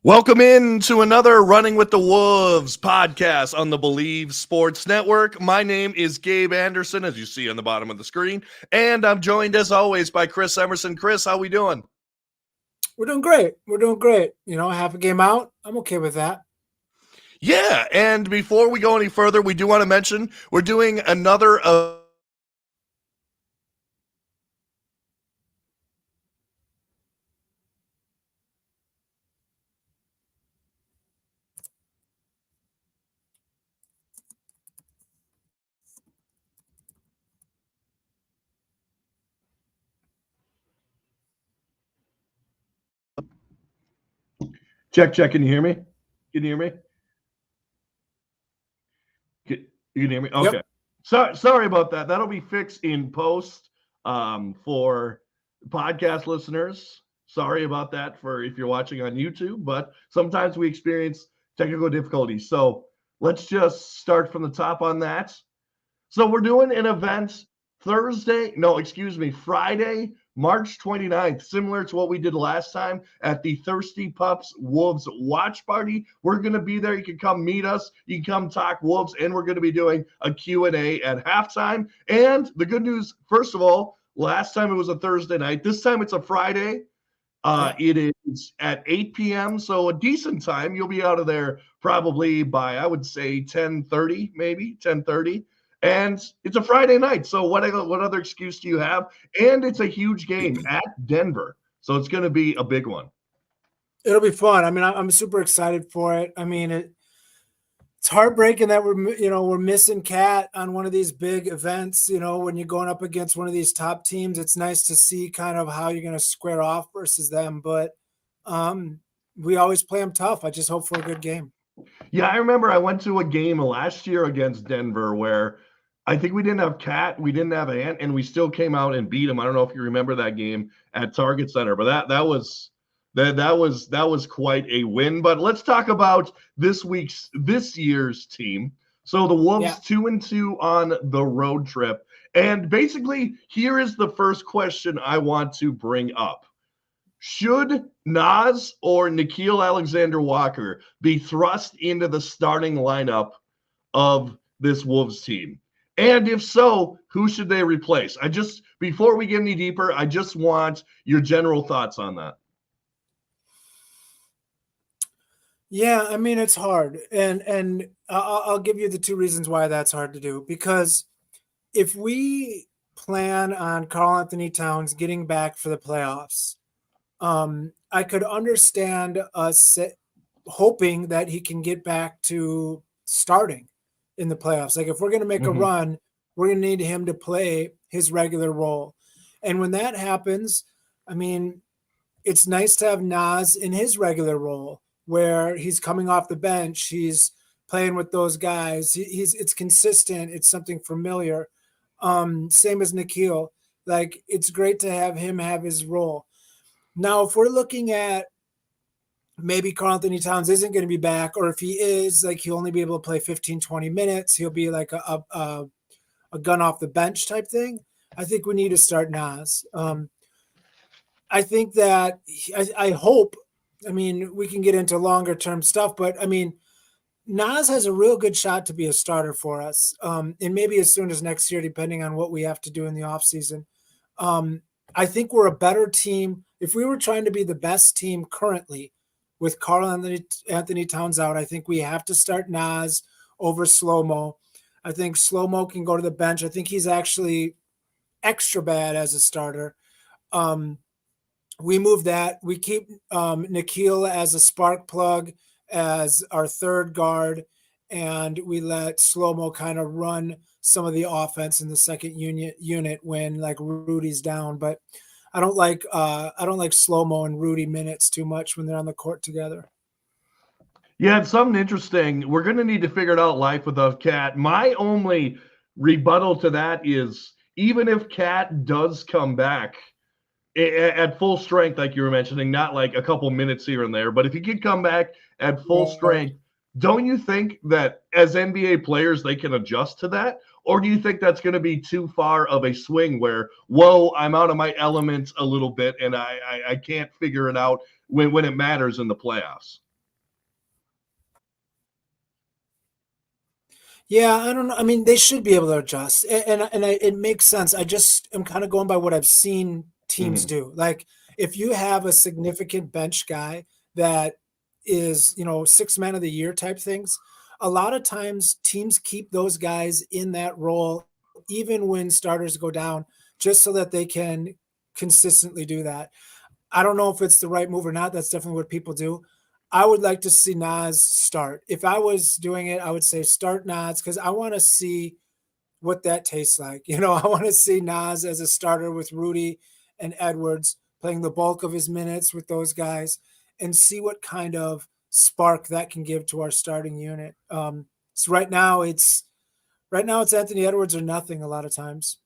Welcome in to another Running with the Wolves podcast on the Believe Sports Network. My name is Gabe Anderson, as you see on the bottom of the screen, and I'm joined as always by Chris Emerson. Chris, how we doing? We're doing great. Half a game out. I'm okay with that. Yeah, and before we go any further, we do want to mention we're doing another Check. Can you hear me? Can you hear me? You can hear me? Okay. Yep. Sorry about that. That'll be fixed in post for podcast listeners. Sorry about that for if you're watching on YouTube, but sometimes we experience technical difficulties. So let's just start from the top on that. So we're doing an event Friday, March 29th, similar to what we did last time at the Thirsty Pups Wolves Watch Party. We're going to be there. You can come meet us. You can come talk Wolves, and we're going to be doing a Q&A at halftime. And the good news, first of all, last time it was a Thursday night. This time it's a Friday. It is at 8 p.m., so a decent time. You'll be out of there probably by, I would say, 10:30, maybe 10:30. And it's a Friday night, so what other excuse do you have? And it's a huge game at Denver, so it's going to be a big one. It'll be fun. I mean, I'm super excited for it. I mean, it's heartbreaking that we're missing Cat on one of these big events. You know, when you're going up against one of these top teams, it's nice to see kind of how you're going to square off versus them. But we always play them tough. I just hope for a good game. Yeah, I remember I went to a game last year against Denver where I think we didn't have Cat, we didn't have Ant, and we still came out and beat them. I don't know if you remember that game at Target Center, but that was quite a win. But let's talk about this year's team. So the Wolves 2-2 on the road trip. And basically, here is the first question I want to bring up. Should Naz or Nickeil Alexander-Walker be thrust into the starting lineup of this Wolves team? And if so, who should they replace? Before we get any deeper, I just want your general thoughts on that. Yeah, I mean, it's hard. And I'll give you the two reasons why that's hard to do. Because if we plan on Karl-Anthony Towns getting back for the playoffs, I could understand us hoping that he can get back to starting in the playoffs. Like if we're going to make a run, we're going to need him to play his regular role. And when that happens, I mean, it's nice to have Naz in his regular role where he's coming off the bench. He's playing with those guys. It's consistent. It's something familiar. Same as Nickeil. Like it's great to have him have his role. Now, if we're looking at maybe Karl-Anthony Towns isn't going to be back, or if he is, like he'll only be able to play 15, 20 minutes. He'll be like a gun off the bench type thing. I think we need to start Naz. I think that I hope, I mean, we can get into longer term stuff, but I mean, Naz has a real good shot to be a starter for us. And maybe as soon as next year, depending on what we have to do in the offseason. I think we're a better team. If we were trying to be the best team currently with Karl-Anthony Towns out, I think we have to start Naz over Slow-Mo. I think Slow-Mo can go to the bench. I think he's actually extra bad as a starter. We move that. We keep Nickeil as a spark plug, as our third guard, and we let Slow-Mo kind of run some of the offense in the second unit when like Rudy's down. But I don't like Slow-Mo and Rudy minutes too much when they're on the court together. Yeah, it's something interesting. We're going to need to figure it out life without Cat. My only rebuttal to that is even if Cat does come back at full strength, like you were mentioning, not like a couple minutes here and there, but if he could come back at full strength, don't you think that as NBA players they can adjust to that? Or do you think that's going to be too far of a swing where, whoa, I'm out of my element a little bit and I can't figure it out when it matters in the playoffs? Yeah, I don't know. I mean, they should be able to adjust, it makes sense. I just am kind of going by what I've seen teams Mhm. do. Like, if you have a significant bench guy that is, six man of the year type things, a lot of times teams keep those guys in that role even when starters go down, just so that they can consistently do that. I don't know if it's the right move or not. That's definitely what people do. I would like to see Naz start. If I was doing it, I would say start Naz because I want to see what that tastes like. I want to see Naz as a starter with Rudy and Edwards playing the bulk of his minutes with those guys and see what kind of spark that can give to our starting unit. So right now it's Anthony Edwards or nothing a lot of times.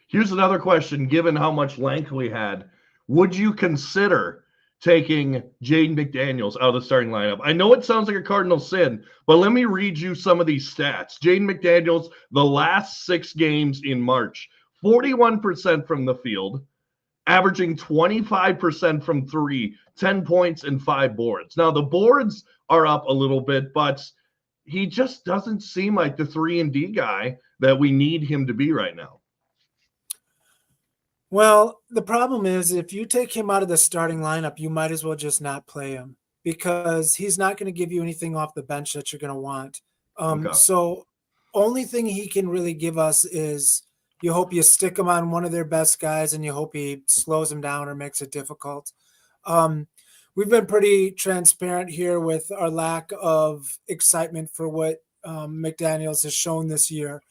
Here's another question, given how much length we had. Would you consider taking Jaden McDaniels out of the starting lineup? I know it sounds like a cardinal sin, but let me read you some of these stats. Jaden McDaniels, the last 6 games in March, 41% from the field, averaging 25% from 3, 10 points and 5 boards. Now, the boards are up a little bit, but he just doesn't seem like the 3 and D guy that we need him to be right now. Well, the problem is if you take him out of the starting lineup, you might as well just not play him because he's not going to give you anything off the bench that you're going to want. Okay. So only thing he can really give us is you hope you stick him on one of their best guys and you hope he slows him down or makes it difficult. Um, we've been pretty transparent here with our lack of excitement for what McDaniels has shown this year.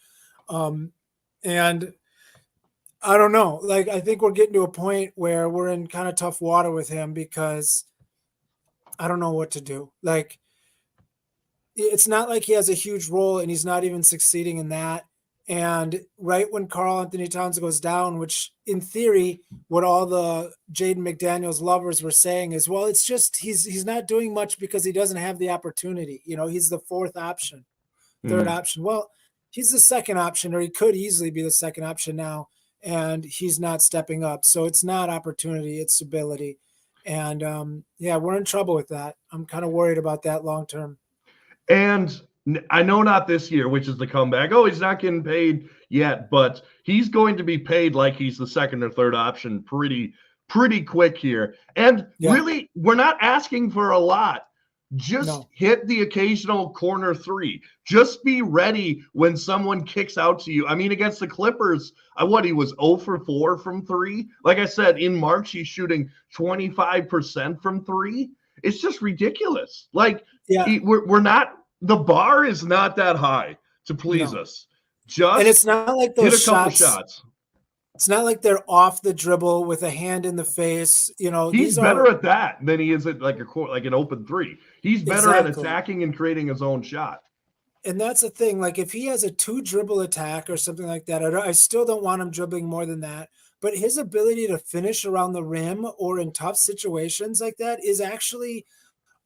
And I don't know. Like, I think we're getting to a point where we're in kind of tough water with him because I don't know what to do. Like, it's not like he has a huge role and he's not even succeeding in that. And right when Karl Anthony Towns goes down, which in theory, what all the Jaden McDaniels lovers were saying is, well, it's just he's not doing much because he doesn't have the opportunity. He's the fourth option, third Mm. option. Well, he's the second option, or he could easily be the second option now, and he's not stepping up. So it's not opportunity, it's ability. And yeah, we're in trouble with that. I'm kind of worried about that long term. And I know not this year, which is the comeback. Oh, he's not getting paid yet, but he's going to be paid like he's the second or third option pretty quick here. And Yeah, really, we're not asking for a lot. Just no, hit the occasional corner 3. Just be ready when someone kicks out to you. I mean, against the Clippers, he was 0 for 4 from 3. Like I said, in March, he's shooting 25% from 3. It's just ridiculous. Like, yeah, we're not, the bar is not that high to please no. us. And Just it's not like hit those a couple shots. shots. It's not like they're off the dribble with a hand in the face. He's These better are at that than he is at like an open 3. He's better at exactly. attacking and creating his own shot. And that's the thing. Like, if he has a 2 dribble attack or something like that, I still don't want him dribbling more than that. But his ability to finish around the rim or in tough situations like that is actually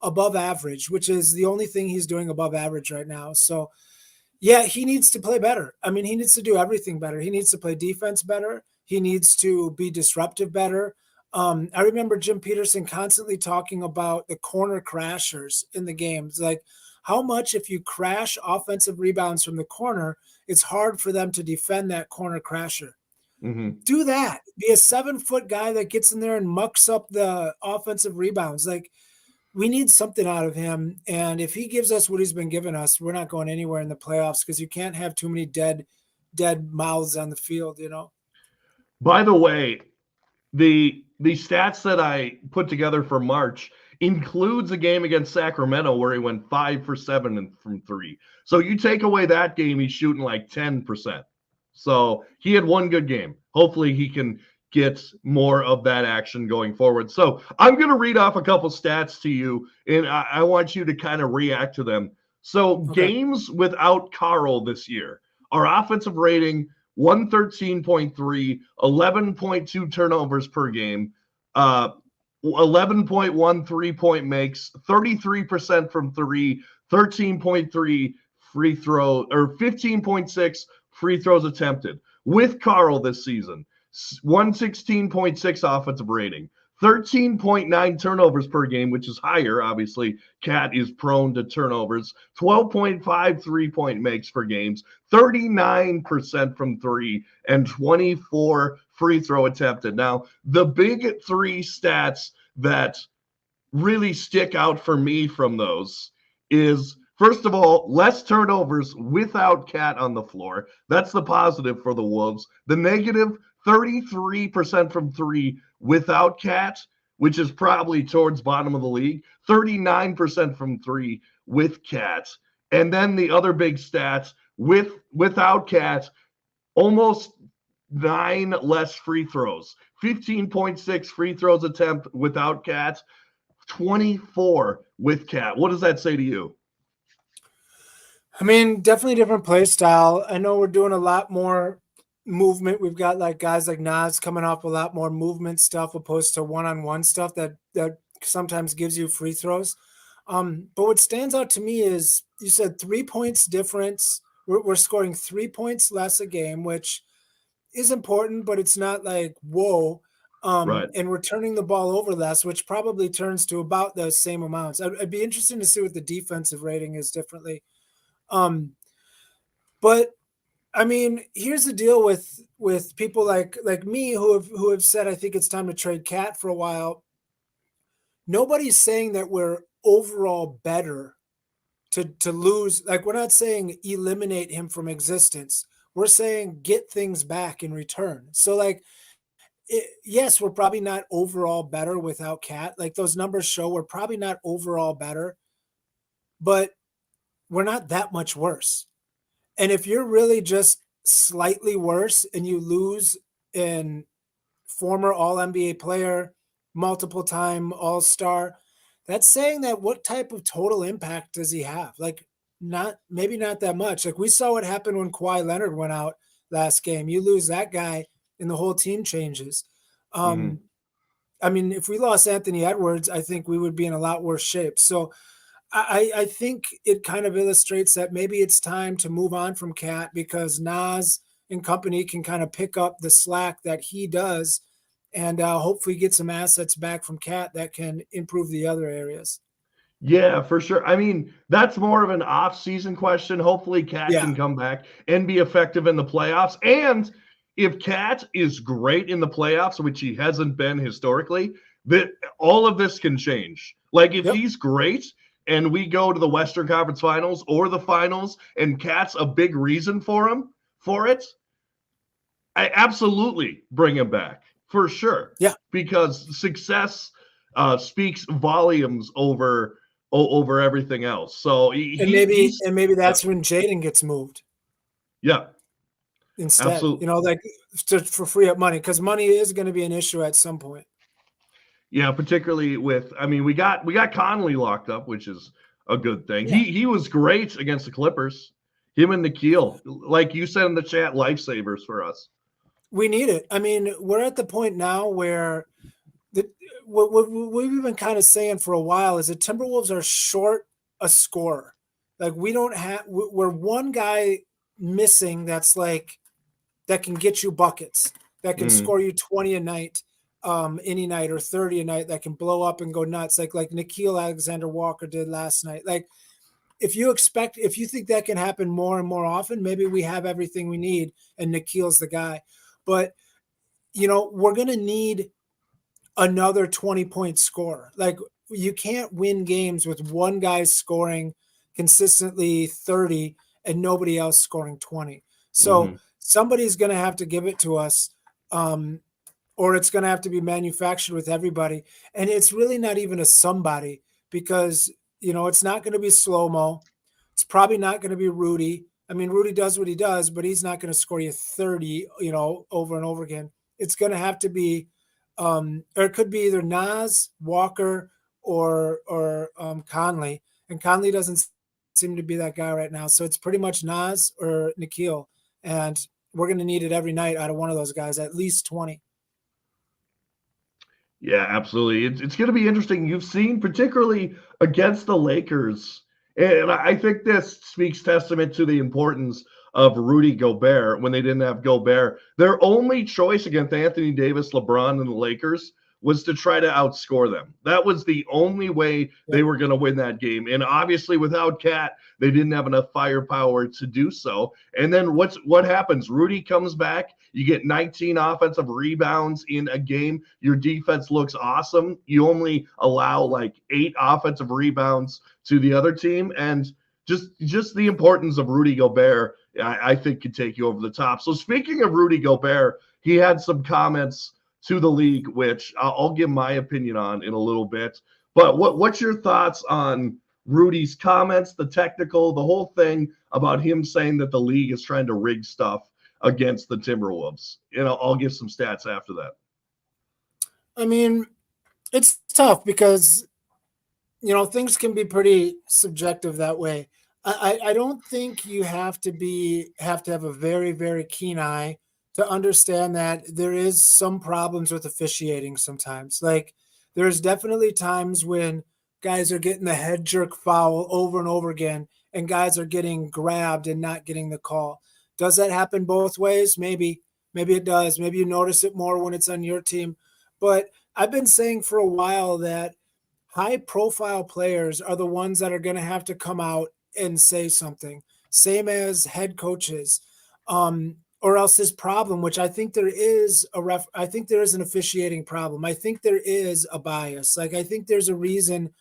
above average, which is the only thing he's doing above average right now. So, yeah, he needs to play better. I mean, he needs to do everything better. He needs to play defense better. He needs to be disruptive better. I remember Jim Peterson constantly talking about the corner crashers in the games. Like, how much if you crash offensive rebounds from the corner, it's hard for them to defend that corner crasher. Mm-hmm. Do that. Be a 7-foot guy that gets in there and mucks up the offensive rebounds. Like, we need something out of him. And if he gives us what he's been giving us, we're not going anywhere in the playoffs because you can't have too many dead mouths on the field. By the way, the stats that I put together for March includes a game against Sacramento where he went 5 for 7 from 3. So you take away that game, he's shooting like 10%. So he had one good game. Hopefully he can get more of that action going forward. So I'm going to read off a couple stats to you, and I want you to kind of react to them. So Okay. games without Karl this year, our offensive rating 113.3, 11.2 turnovers per game, 11.1 3-point makes, 33% from 3, 13.3 free throw, or 15.6 free throws attempted. With Karl this season, 116.6 offensive rating, 13.9 turnovers per game, which is higher. Obviously, Cat is prone to turnovers. 12.5 3-point makes per games, 39% from three, and 24 free throw attempted. Now, the big three stats that really stick out for me from those is, first of all, less turnovers without Cat on the floor. That's the positive for the Wolves. The negative, 33% from three without Cat, which is probably towards bottom of the league. 39% from three with Cat. And then the other big stats, without Cat, almost 9 less free throws. 15.6 free throws attempt without Cat, 24 with Cat. What does that say to you? I mean, definitely different play style. I know we're doing a lot more movement. We've got like guys like Naz coming off a lot more movement stuff opposed to one-on-one stuff that sometimes gives you free throws. But what stands out to me is you said 3 points difference. We're scoring 3 points less a game, which is important, but it's not like whoa. Right. And we're turning the ball over less, which probably turns to about the same amounts. I'd be interested to see what the defensive rating is differently. But I mean, here's the deal with people like me who have said I think it's time to trade Cat for a while. Nobody's saying that we're overall better to lose. Like, we're not saying eliminate him from existence. We're saying get things back in return. So like, yes, we're probably not overall better without Cat. Like, those numbers show we're probably not overall better, but we're not that much worse. And if you're really just slightly worse and you lose in former All-NBA player, multiple time All-Star, that's saying that what type of total impact does he have? Like, maybe not that much. Like, we saw what happened when Kawhi Leonard went out last game. You lose that guy and the whole team changes. Mm-hmm. I mean, if we lost Anthony Edwards, I think we would be in a lot worse shape. So I think it kind of illustrates that maybe it's time to move on from Cat, because Naz and company can kind of pick up the slack that he does and hopefully get some assets back from Cat that can improve the other areas. Yeah, for sure. I mean, that's more of an off-season question. Hopefully, Cat can come back and be effective in the playoffs. And if Cat is great in the playoffs, which he hasn't been historically, that all of this can change. Like, if he's great and we go to the Western Conference Finals or the finals, and Cat's a big reason for it, I absolutely bring him back for sure. Yeah, because success speaks volumes over everything else. So maybe that's when Jaden gets moved. Yeah. Instead, absolutely. Like for free up money, because money is going to be an issue at some point. Yeah, particularly with, I mean, we got Conley locked up, which is a good thing. Yeah. He was great against the Clippers. Him and Nikhil, like you said in the chat, lifesavers for us. We need it. I mean, we're at the point now where what we've been kind of saying for a while is the Timberwolves are short a scorer. Like, we're one guy missing that can get you buckets, that can score you 20 a night, any night, or 30 a night, that can blow up and go nuts, like Nikhil Alexander-Walker did last night. Like, if you think that can happen more and more often, maybe we have everything we need and Nikhil's the guy. But we're going to need another 20-point scorer. Like, you can't win games with one guy scoring consistently 30 and nobody else scoring 20. So somebody's going to have to give it to us, or it's going to have to be manufactured with everybody. And it's really not even a somebody, because, it's not going to be slow-mo. It's probably not going to be Rudy. I mean, Rudy does what he does, but he's not going to score you 30, over and over again. It's going to have to be, or it could be either Naz, Walker, or Conley. And Conley doesn't seem to be that guy right now. So it's pretty much Naz or Nikhil. And we're going to need it every night out of one of those guys, at least 20. Yeah, absolutely. It's going to be interesting. You've seen, particularly against the Lakers, and I think this speaks testament to the importance of Rudy Gobert when they didn't have Gobert. Their only choice against Anthony Davis, LeBron, and the Lakers was to try to outscore them. That was the only way they were going to win that game. And obviously without Cat, they didn't have enough firepower to do so. And then what happens? Rudy comes back. You get 19 offensive rebounds in a game. Your defense looks awesome. You only allow like 8 offensive rebounds to the other team. And just the importance of Rudy Gobert, I think, could take you over the top. So speaking of Rudy Gobert, he had some comments to the league, which I'll give my opinion on in a little bit. But what's your thoughts on Rudy's comments, the technical, the whole thing about him saying that the league is trying to rig stuff against the Timberwolves? I'll give some stats after that. I mean, it's tough because, things can be pretty subjective that way. I don't think you have to have a very, very keen eye to understand that there is some problems with officiating sometimes. Like, there's definitely times when guys are getting the head jerk foul over and over again, and guys are getting grabbed and not getting the call. Does that happen both ways? Maybe it does. Maybe you notice it more when it's on your team. But I've been saying for a while that high-profile players are the ones that are going to have to come out and say something, same as head coaches, or else this problem, which I think there is I think there is an officiating problem. I think there is a bias. Like, I think there's a reason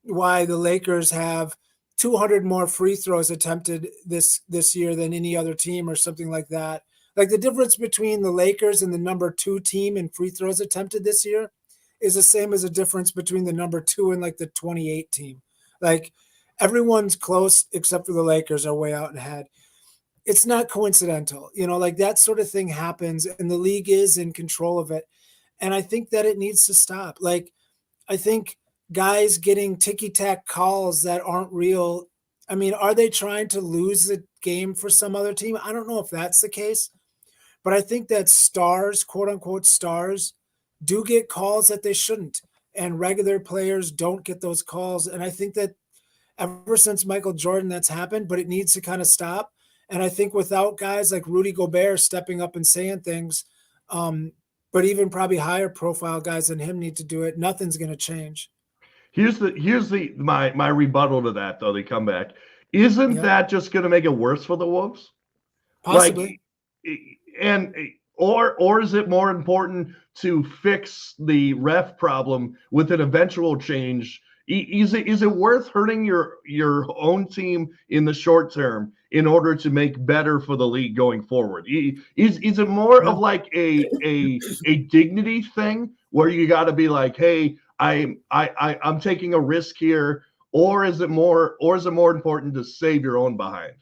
why the Lakers have 200 more free throws attempted this year than any other team or something like that. Like, the difference between the Lakers and the number 2 team in free throws attempted this year is the same as a difference between the number 2 and like the 28 team. Like, everyone's close except for the Lakers are way out ahead. It's not coincidental, like that sort of thing happens, and the league is in control of it. And I think that it needs to stop. Like, I think guys getting ticky-tack calls that aren't real. I mean, are they trying to lose the game for some other team? I don't know if that's the case, but I think that stars, quote unquote stars, do get calls that they shouldn't, and regular players don't get those calls. And I think that ever since Michael Jordan, that's happened, but it needs to kind of stop. And I think without guys like Rudy Gobert stepping up and saying things, but even probably higher profile guys than him need to do it, nothing's going to change. Here's my rebuttal to that, though. They come back. Isn't that just going to make it worse for the Wolves? Possibly. Or is it more important to fix the ref problem with an eventual change? Is it worth hurting your own team in the short term in order to make better for the league going forward? Is it more of like a dignity thing where you got to be like, hey, I'm taking a risk here, or is it more important to save your own behind?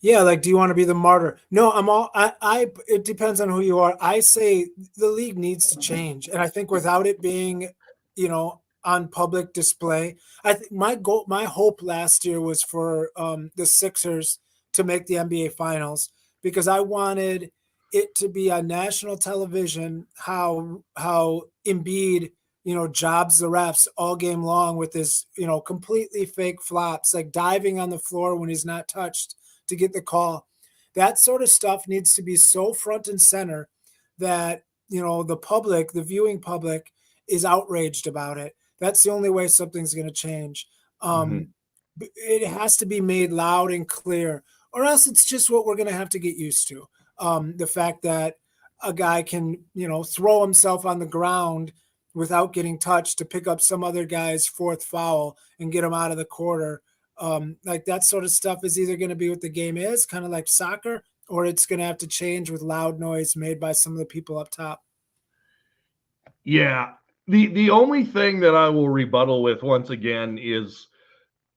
Yeah, like, do you want to be the martyr? No, it depends on who you are. I say the league needs to change, and I think without it being, on public display, I think my hope last year was for the Sixers to make the NBA Finals, because I wanted it to be on national television how Embiid, jobs the refs all game long with this, completely fake flops, like diving on the floor when he's not touched to get the call. That sort of stuff needs to be so front and center that, the public, the viewing public, is outraged about it. That's the only way something's going to change. It has to be made loud and clear, or else it's just what we're going to have to get used to. The fact that a guy can, throw himself on the ground without getting touched to pick up some other guy's 4th foul and get him out of the quarter. Like, that sort of stuff is either going to be what the game is, kind of like soccer, or it's going to have to change with loud noise made by some of the people up top. Yeah. The only thing that I will rebuttal with once again is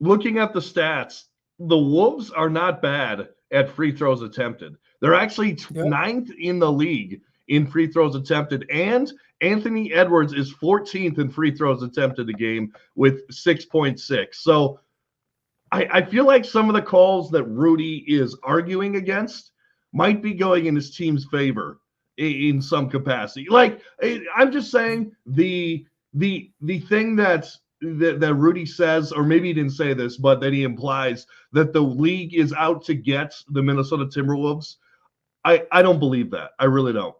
looking at the stats. The Wolves are not bad at free throws attempted. They're actually 9th in the league in free throws attempted, and Anthony Edwards is 14th in free throws attempted a game with 6.6. So I feel like some of the calls that Rudy is arguing against might be going in his team's favor in some capacity. Like, I'm just saying the thing that Rudy says, or maybe he didn't say this, but that he implies that the league is out to get the Minnesota Timberwolves. I don't believe that. I really don't.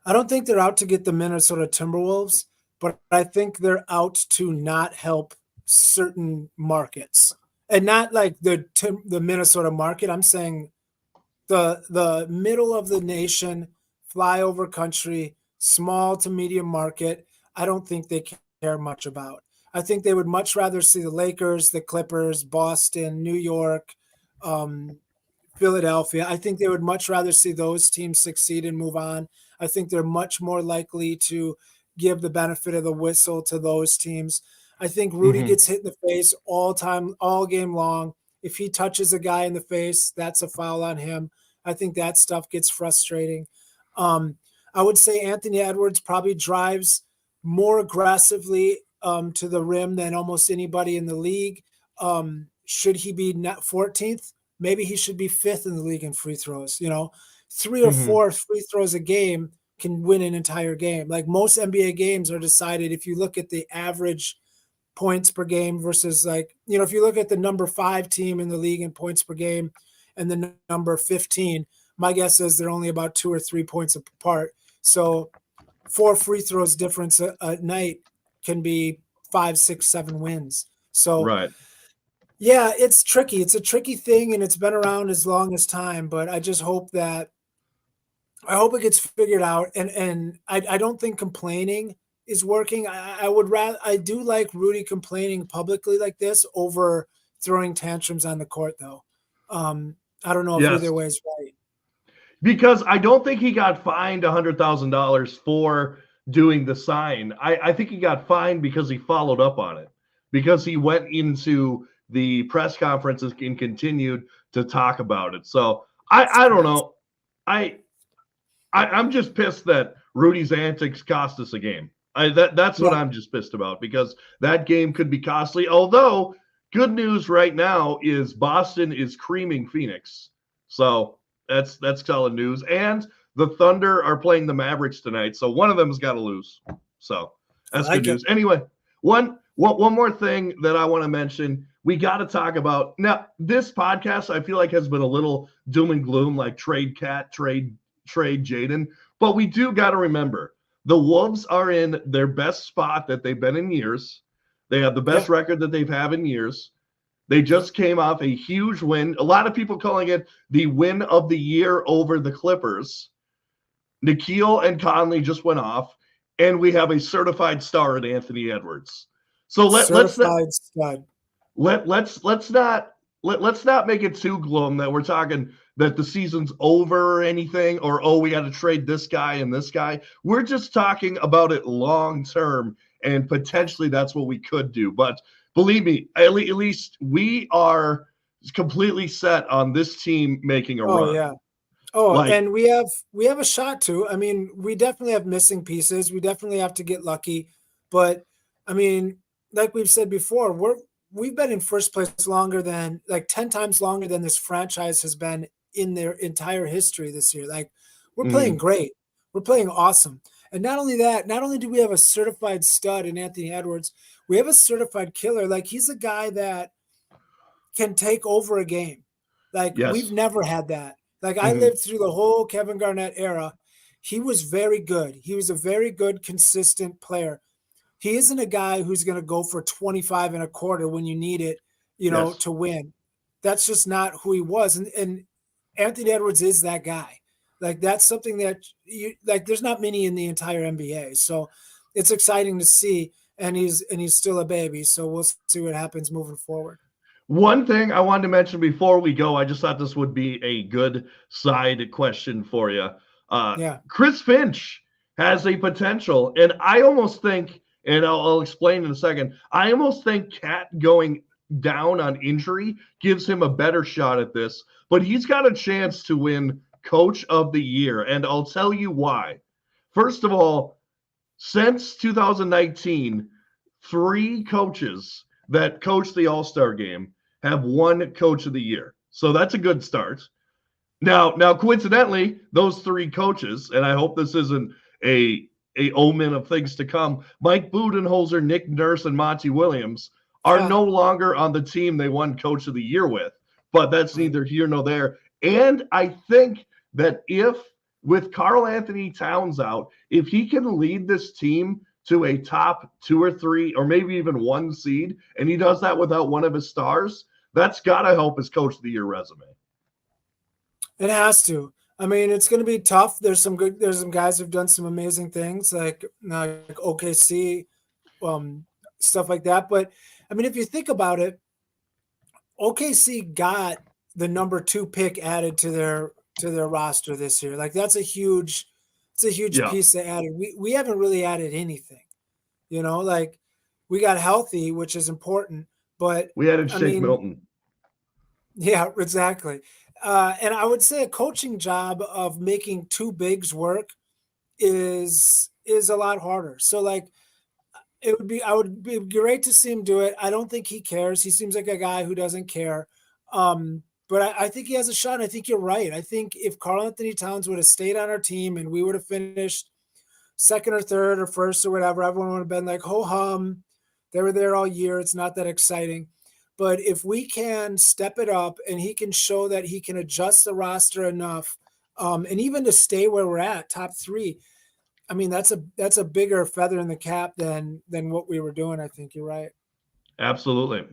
I don't think they're out to get the Minnesota Timberwolves, but I think they're out to not help certain markets, and not like the Minnesota market. I'm saying the middle of the nation, flyover country, small to medium market. I don't think they care much about. I think they would much rather see the Lakers, the Clippers, Boston, New York, um, Philadelphia. I think they would much rather see those teams succeed and move on. I think they're much more likely to give the benefit of the whistle to those teams. I think Rudy Mm-hmm. gets hit in the face all time, all game long. If he touches a guy in the face, that's a foul on him. I think that stuff gets frustrating. Um, I would say Anthony Edwards probably drives more aggressively to the rim than almost anybody in the league. Should he be 14th? Maybe he should be 5th in the league in free throws. 3 or Mm-hmm. 4 free throws a game can win an entire game. Like most NBA games are decided if you look at the average points per game versus if you look at the number 5 team in the league in points per game and the number 15, my guess is they're only about 2 or 3 points apart. So 4 free throws difference a night can be 5, 6, 7 wins. So Right. yeah, it's tricky. It's a tricky thing, and it's been around as long as time. But I just hope that it gets figured out. And I don't think complaining is working. I would rather I do like Rudy complaining publicly like this over throwing tantrums on the court, though. I don't know if Yes. either way is right. Because I don't think he got fined $100,000 for doing the sign. I think he got fined because he followed up on it, because he went into the press conferences and continued to talk about it. So I don't know. I'm just pissed that Rudy's antics cost us a game. That's what I'm just pissed about, because that game could be costly. Although good news right now is Boston is creaming Phoenix. So that's solid news. And the Thunder are playing the Mavericks tonight, so one of them's got to lose. So that's good news. Anyway, one more thing that I want to mention. We got to talk about now. This podcast, I feel like, has been a little doom and gloom, like trade Cat, trade Jaden. But we do got to remember the Wolves are in their best spot that they've been in years. They have the best record that they've had in years. They just came off a huge win. A lot of people calling it the win of the year over the Clippers. Nikhil and Conley just went off, and we have a certified star in Anthony Edwards. So let's not make it too gloom that we're talking that the season's over or anything, or we got to trade this guy and this guy. We're just talking about it long term, and potentially that's what we could do. But believe me, at least we are completely set on this team making a run. Yeah. And we have a shot to. I mean, we definitely have missing pieces. We definitely have to get lucky. But I mean, like we've said before, we've been in first place longer than 10 times longer than this franchise has been in their entire history this year. Like, we're playing great. We're playing awesome. And not only that, not only do we have a certified stud in Anthony Edwards, we have a certified killer. Like, he's a guy that can take over a game. Like, we've never had that. Like, I lived through the whole Kevin Garnett era. He was very good. He was a very good, consistent player. He isn't a guy who's going to go for 25 and a quarter when you need it, to win. That's just not who he was. And Anthony Edwards is that guy. Like, that's something that there's not many in the entire NBA. So it's exciting to see. And he's still a baby. So we'll see what happens moving forward. One thing I wanted to mention before we go, I just thought this would be a good side question for you. Chris Finch has a potential, and I almost think, and I'll explain in a second, I almost think Cat going down on injury gives him a better shot at this, but he's got a chance to win Coach of the Year, and I'll tell you why. First of all, since 2019, 3 coaches that coached the All-Star game have won Coach of the Year. So that's a good start. Now, coincidentally, those 3 coaches, and I hope this isn't a omen of things to come, Mike Budenholzer, Nick Nurse, and Monty Williams are no longer on the team they won Coach of the Year with. But that's neither here nor there. And I think that if with Karl Anthony Towns out, if he can lead this team to a top 2 or 3 or maybe even 1 seed, and he does that without one of his stars, that's got to help his Coach of the Year resume. It has to. I mean, it's going to be tough. There's some guys who've done some amazing things like OKC, stuff like that. But I mean, if you think about it, OKC got the number 2 pick added to their roster this year. Like that's a huge piece they added. We haven't really added anything, like we got healthy, which is important, but we added Shake Milton. Yeah, exactly. And I would say a coaching job of making 2 bigs work is a lot harder. So like it would be great to see him do it. I don't think he cares. He seems like a guy who doesn't care. But I think he has a shot. I think you're right. I think if Karl Anthony Towns would have stayed on our team and we would have finished second or third or first or whatever, everyone would have been like, ho hum, they were there all year. It's not that exciting. But if we can step it up and he can show that he can adjust the roster enough, and even to stay where we're at, top 3, I mean, that's a bigger feather in the cap than what we were doing. I think you're right. Absolutely.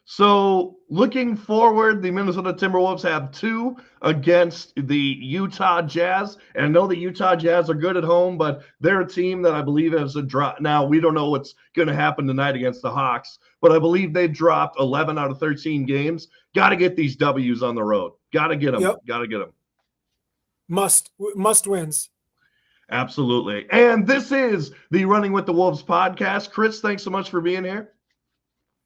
So looking forward, the Minnesota Timberwolves have 2 against the Utah Jazz. And I know the Utah Jazz are good at home, but they're a team that I believe has a drop. Now, we don't know what's going to happen tonight against the Hawks, but I believe they've dropped 11 out of 13 games. Got to get these W's on the road. Got to get them. Yep. Got to get them. Must wins. Absolutely. And this is the Running with the Wolves podcast. Chris, thanks so much for being here.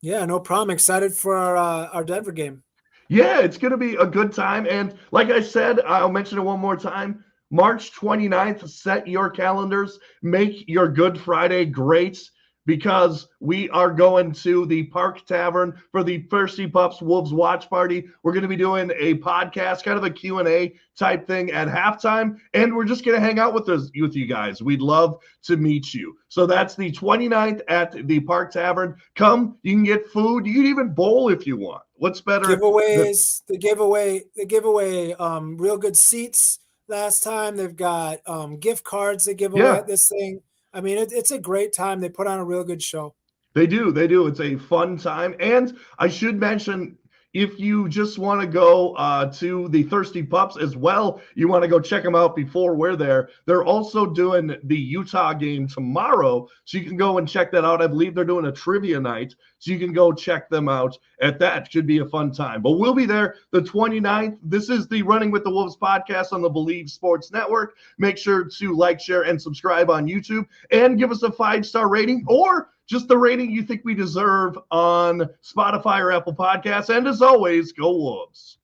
Yeah, no problem. Excited for our Denver game. Yeah, it's going to be a good time. And like I said, I'll mention it one more time. March 29th, set your calendars. Make your Good Friday great, because we are going to the Park Tavern for the Thirsty Pups Wolves watch party. We're going to be doing a podcast, kind of a Q&A type thing at halftime, and we're just going to hang out with you guys. We'd love to meet you. So that's the 29th at the Park Tavern. Come, you can get food. You can even bowl if you want. What's better? Giveaways. They gave away real good seats last time. They've got gift cards they give away at this thing. I mean, it's a great time. They put on a real good show. They do. It's a fun time. And I should mention, if you just want to go to the Thirsty Pups as well, you want to go check them out before we're there. They're also doing the Utah game tomorrow, so you can go and check that out. I believe they're doing a trivia night, so you can go check them out at that. Should be a fun time. But we'll be there the 29th. This is the Running with the Wolves podcast on the Believe Sports Network. Make sure to like, share, and subscribe on YouTube, and give us a 5-star rating, or just the rating you think we deserve on Spotify or Apple Podcasts. And as always, go Wolves.